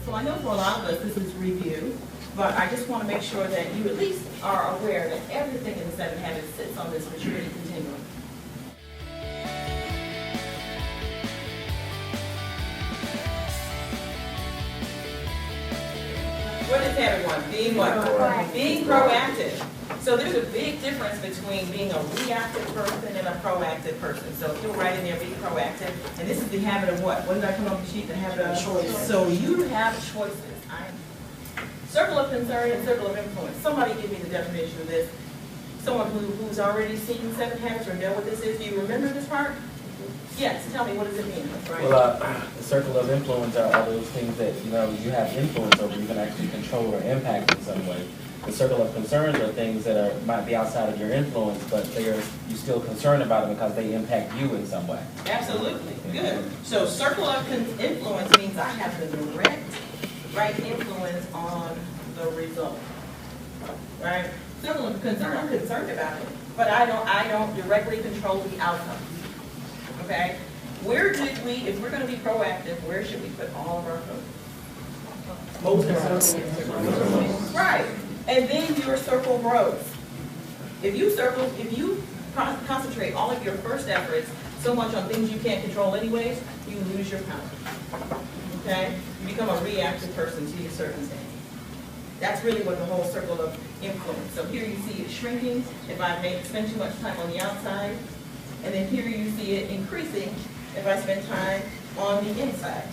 So I know for a lot of us this is review, but I just want to make sure that you at least are aware that everything in the 7 Habits sits on this maturity continuum. What is habit 1? Being what? Proactive. Being proactive. So there's a big difference between being a reactive person and a proactive person. So if you'll write in there, be proactive. And this is the habit of what? What did I come up with the sheet? The habit of choice. So you have choices. Circle of concern and circle of influence. Somebody give me the definition of this. Someone who's already seen 7 habits or know what this is. Do you remember this part? Yes, tell me, what does it mean? Right. Well, the circle of influence are those things that, you have influence over, you can actually control or impact in some way. The circle of concerns are things that might be outside of your influence, but you're still concerned about them because they impact you in some way. Absolutely, good. So circle of influence means I have the direct right influence on the result, right? Circle of concern, I'm concerned about it, but I don't directly control the outcome. Okay, if we're going to be proactive, where should we put all of our focus? Most of our right, and then your circle grows. If you concentrate all of your first efforts so much on things you can't control anyways, you lose your power. Okay, you become a reactive person to your circumstance. That's really what the whole circle of influence. So here you see it shrinking if I spend too much time on the outside. And then here you see it increasing if I spend time on the inside.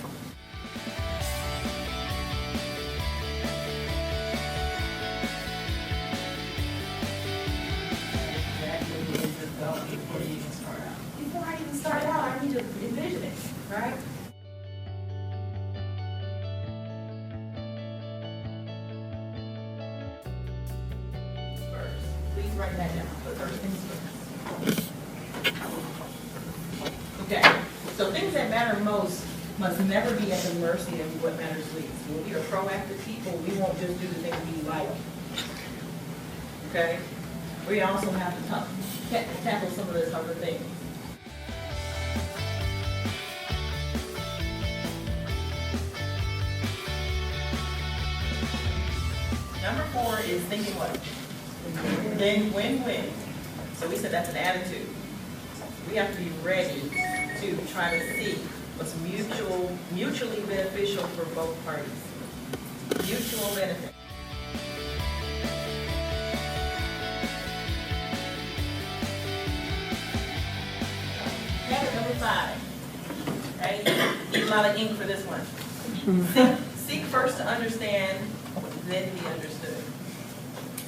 Before I even start out, I need to envision it, right? First, please write that down. The first things first. Okay, so things that matter most must never be at the mercy of what matters least. When we are proactive people, we won't just do the things we like. Okay? We also have to tackle some of those other things. Number 4 is thinking what? Win-win. So we said that's an attitude. We have to be ready to try to see what's mutually beneficial for both parties. Mutual benefit. Habit number 5. Right? Need a lot of ink for this one. Seek first to understand, then be understood.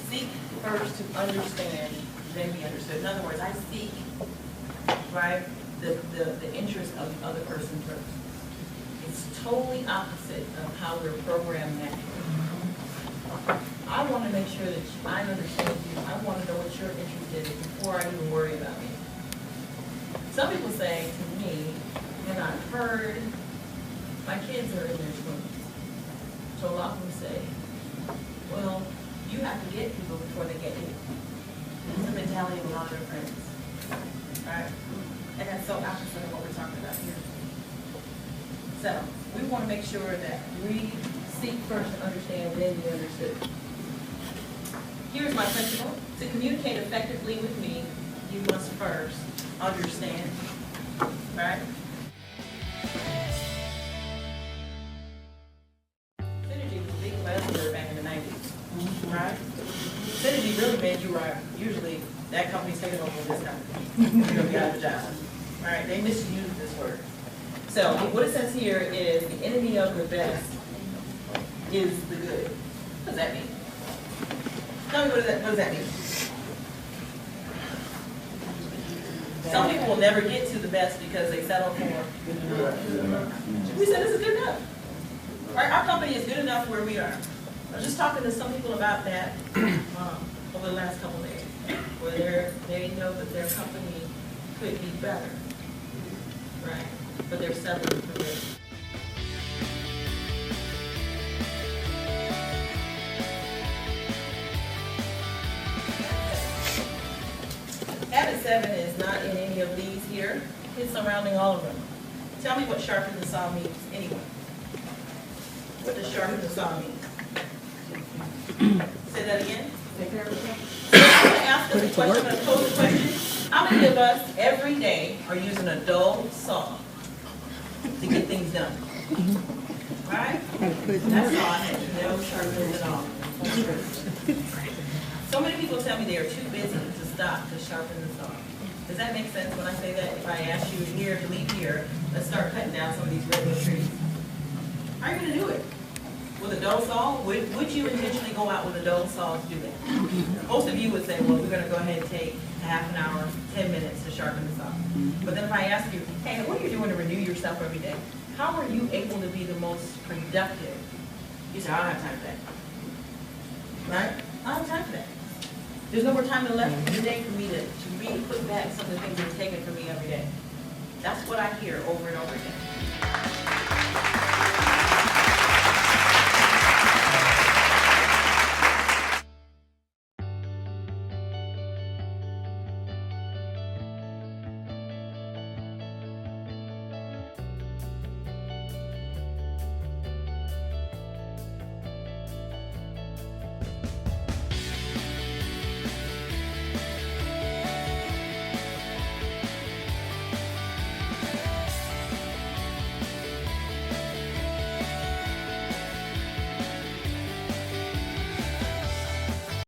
Seek first to understand, then be understood. In other words, I seek, right, the interest of the other person first. It's totally opposite of how we're programmed naturally. I want to make sure that I understand you. I want to know what you're interested in before I even worry about you. Some people say to me, and I've heard, my kids are in their 20s. So a lot of them say, well, you have to get people before they get you. That's the mentality of a lot of their friends. Right? And that's so opposite of what we're talking about here. So we want to make sure that we seek first to understand, then be understood. Here's my principle. To communicate effectively with me, you must first understand. Right? Synergy was a big buzzword back in the 90s. Right? Synergy really meant you were usually that company's taking over this company. You're going to be out of the job. All right, they misused this word. So what it says here is the enemy of the best is the good. What does that mean? Tell me what does that mean? Some people will never get to the best because they settle for we said this is good enough. Right? Our company is good enough where we are. I was just talking to some people about that over the last couple of days, where they know that their company could be better, right? But they're settling for this. Habit 7 is not in any of these here. It's surrounding all of them. Tell me what sharpen the saw means anyway. What does sharpen the saw mean? Say that again. Take care of yourself. So I'm gonna ask us a question, I'm gonna pose a question. How many of us every day are using a dull saw to get things done? Right? That's all I had, no sharpening at all. So many people tell me they are too busy to stop to sharpen the saw. Does that make sense when I say that? If I ask you here to leave here, let's start cutting down some of these redwood trees. How are you gonna do it? With a dull saw? Would you intentionally go out with a dull saw to do that? Most of you would say, well, we're gonna go ahead and take half an hour, 10 minutes to sharpen the saw. But then if I ask you, hey, what are you doing to renew yourself every day? How are you able to be the most productive? You say, I don't have time for that. Right? I don't have time for that. There's no more time left in the day for me to really put back some of the things that are taken from me every day. That's what I hear over and over again.